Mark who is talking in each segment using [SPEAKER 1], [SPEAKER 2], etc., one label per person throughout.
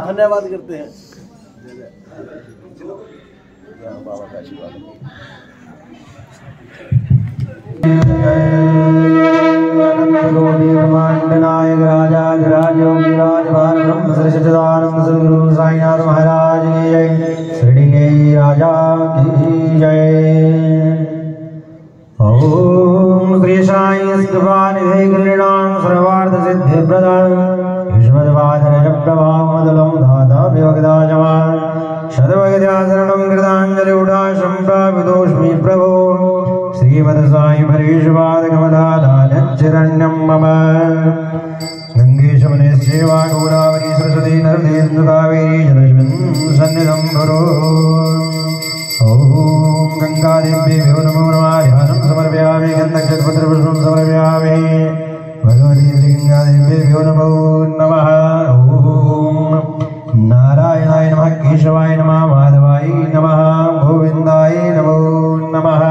[SPEAKER 1] धन्यवाद करते हैं बाबा का आशीर्वाद। नायक राजा राज ब्रह्म सचिदानंद सद्गुरु साईनाथ महाराज की जय। श्री राजा की जय। ओम श्री साई कृपानिधे गृणां सर्वार्थ सिद्धि प्रदान युष्मद्वादन प्रभामदलं दाता विवगदाजवान् शतवगद्याचरणं कृताञ्जलिउडाशं प्रापितोऽस्मि प्रभो। श्रीमद् साई परेशपाद कमलादानच्चरण्यं मम। गंगेशमने सेवा गोदावरी सरस्वती नर्मदे सिन्धु कावेरी जलस्मिन् सन्निधं कुरु। ओम गंगादेव्यै नमो नमः। ध्यानं समर्पयामि गन्धक्षतपत्रपुष्पं समर्पयामि। भगवती श्रीगंगादेव्यै नमो नमः। ओम नारायणाय नमः केशवाय नमः माधवाय नमः गोविंदाय नमो नमः।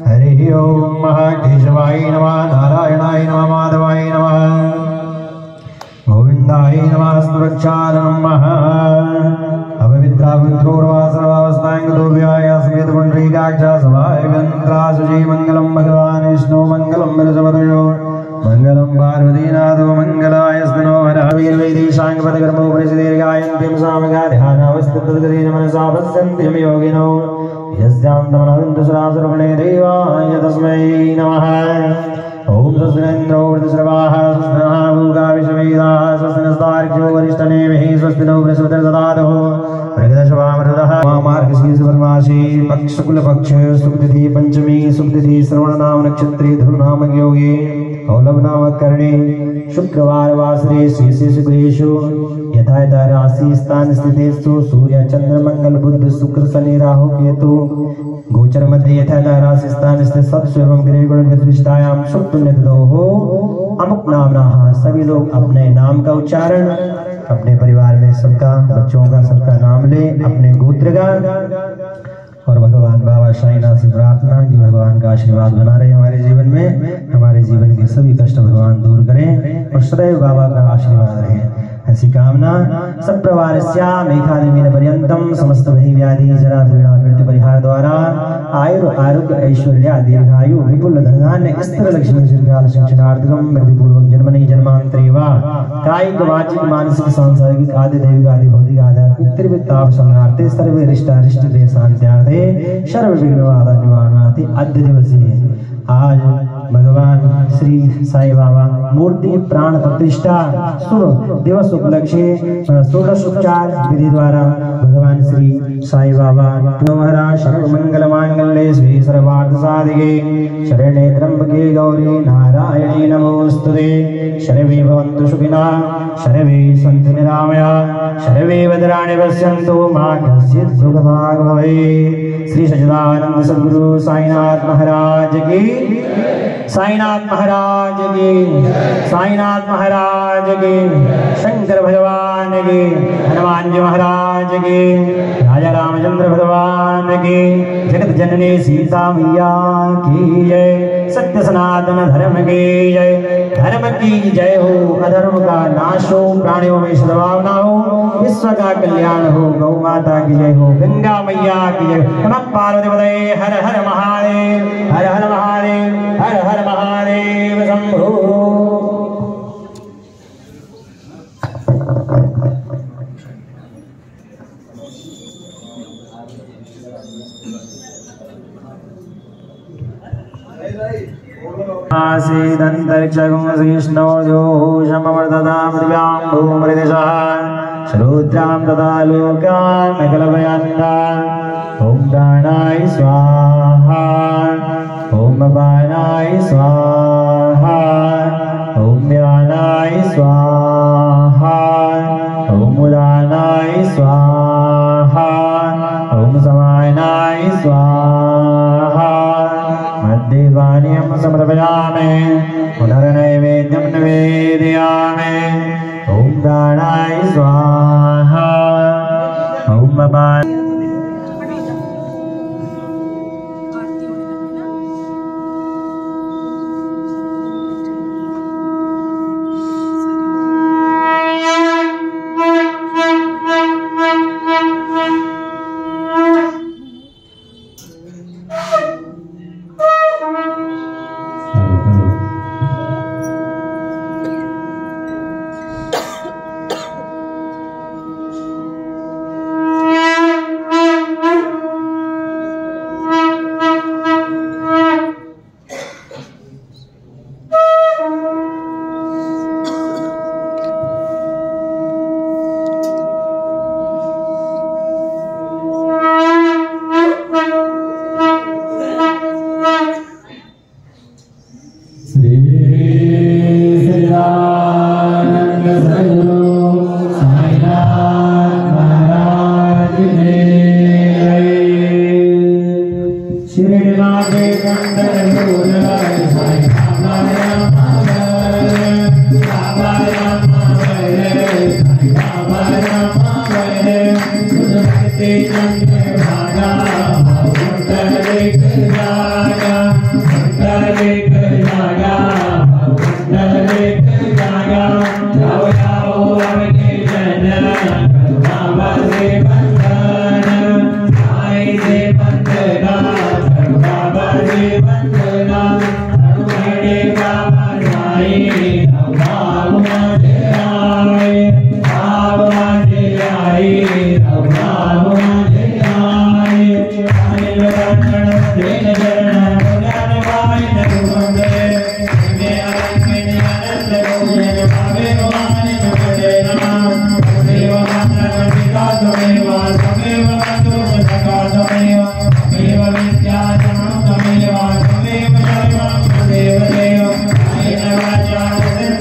[SPEAKER 1] हरि ओम केशवाय नमः नारायणाय नमः माधवाय नमः नमः गोविन्दाय नमस्तु रक्षाय नमः अपवित्रावृत्रोर्वासरवावस्ताङ्गतोऽव्याय पुण्डरीकाक्षासवाय गन्त्रासुजी मङ्गलं भगवान् विष्णु मङ्गलं विरजपतयो मङ्गलं पार्वतीनाथो मङ्गलायस्तनो हरवीर्वैदेशाङ्गपदकर्मोपनिषदीर्घायन्तीं सामगाध्यानावस्थितगतेन मनसा पश्यन्त्यं योगिनो यस्यां तमनविन्दुसुरासुरगुणे देवाय तस्मै नमः ॐ स्वस्तिरेन्द्रो वृद्धश्रवाः स्वस्तिनः भूगा विश्ववेदाः स्वस्तिनस्तार्क्ष्यो वरिष्ठनेमिः स्वस्ति नो बृहस्पतिर्दधातुः मृगदशवामृतः मार्गशीर्षवर्मासी पक्षकुलपक्ष सुक्तिथि पंचमी सुक्तिथि श्रवणनाम नक्षत्रे धुर्नाम योगे कौलवनाम कर्णे शुक्रवार वासरे शेषेषु यथा यथा राशि स्थान स्थितेषु सूर्य चंद्र मंगल बुध शुक्र शनि राहु केतु गोचर मध्य यथा यथा राशि स्थान स्थित सत्स्व एवं ग्रह गुण विशिष्टायाम शुभ पुण्य हो अमुक नामना। सभी लोग अपने नाम का उच्चारण अपने परिवार में सबका बच्चों का सबका नाम ले अपने गोत्र का और भगवान बाबा साईनाथ से प्रार्थना कि भगवान का आशीर्वाद बना रहे हमारे जीवन में, हमारे जीवन के सभी कष्ट भगवान दूर करें और सदैव बाबा का आशीर्वाद रहे, ऐसी कामना। सप्रवारस्यामेकादमीन पर्यंतम समस्त भय व्याधि जरा पीड़ा मृत्यु परिहार द्वारा आयु आरोग्य ऐश्वर्य दीर्घायु विपुल धनधान्य स्थिर लक्ष्मी दीर्घकाल शिक्षणार्थकम मृत्यु पूर्वक जन्म नहीं जन्मांतरे वा कायिक वाचिक मानसिक सांसारिक आदि दैविक आदि भौतिक आध्यात्मिक त्रिविताप संहार्थे सर्वे रिष्टारिष्ट देह शांत्यार्थे सर्व विघ्न बाधा निवारणार्थे अद्य दिवसे आज भगवान श्री साई बाबा मूर्ति प्राण प्रतिष्ठा शुभ दिवस उपलक्ष्य षोडशोपचार विधि द्वारा भगवान श्री साई बाबा नमः सर्व मंगल मांगल्ये श्री सर्वार्थ साधिके शरण्ये त्र्यंबके गौरी नारायणी नमोस्तुते सर्वे भवन्तु सुखिनः सर्वे सन्तु निरामयाः सर्वे भद्राणि पश्यन्तु मा कश्चित् दुःखभाग् भवेत्। श्री सच्चिदानंद सद्गुरु साईनाथ महाराज की, साईनाथ महाराज की, साईनाथ महाराज की, शंकर भगवान की, हनुमान जी महाराज की, राजा रामचंद्र भगवान की, जगत जननी सीता मैया की जय, सत्य सनातन धर्म की जय, धर्म की जय हो, अधर्म का नाश हो, प्राणियों में सद्भावना हो, विश्व का कल्याण हो, गौ माता की जय हो, गंगा मैया की जय, नमः पार्वती पतये हर हर महादेव, हर हर महादेव, हर हर महादेव शंभो। आसीदन्तरिक्षगुंसहिष्णोर्जोषमवर्धतां पृथिव्यां श्रोत्रां तथा लोकान् कल्पयन्तान्। ॐ प्राणाय स्वाहा, ॐ अपानाय स्वाहा, ॐ व्यानाय स्वाहा, ॐ उदानाय स्वाहा, ॐ समानाय स्वाहा। मद्यपानीयं समर्पयामि, पुनर्नैवेद्यं निवेदयामि। ॐ प्राणाय स्वाहा, ॐ अपानाय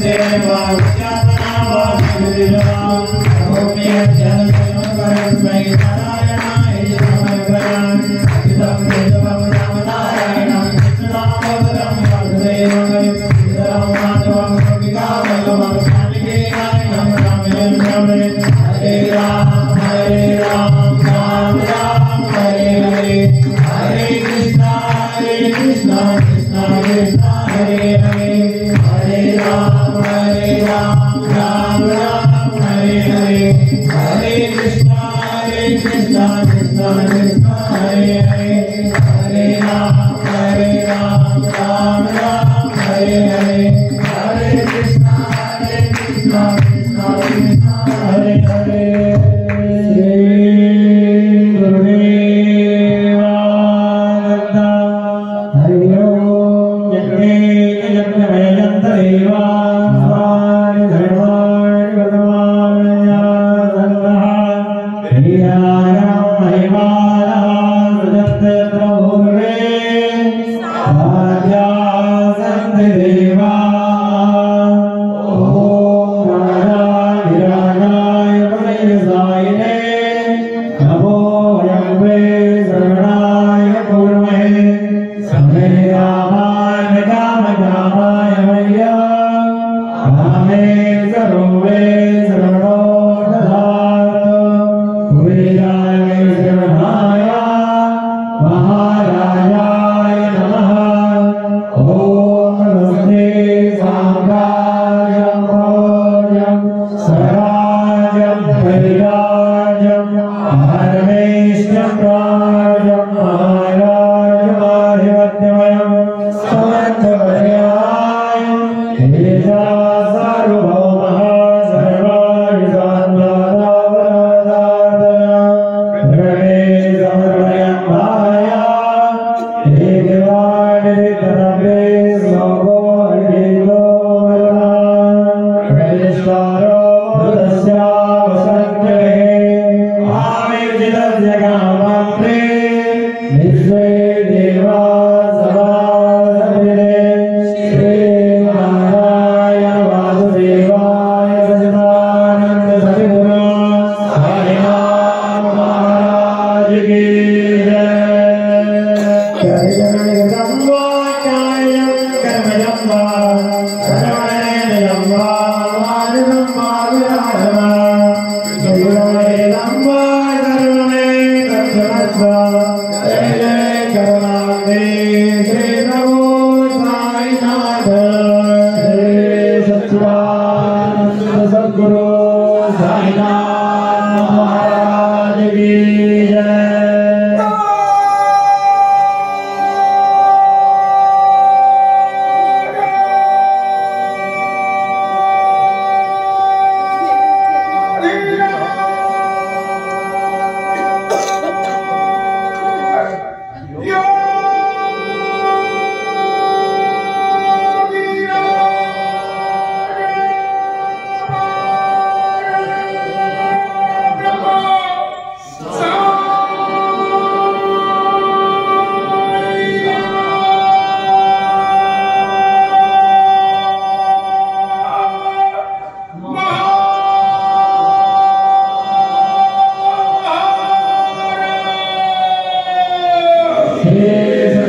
[SPEAKER 2] Hare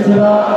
[SPEAKER 2] Krishna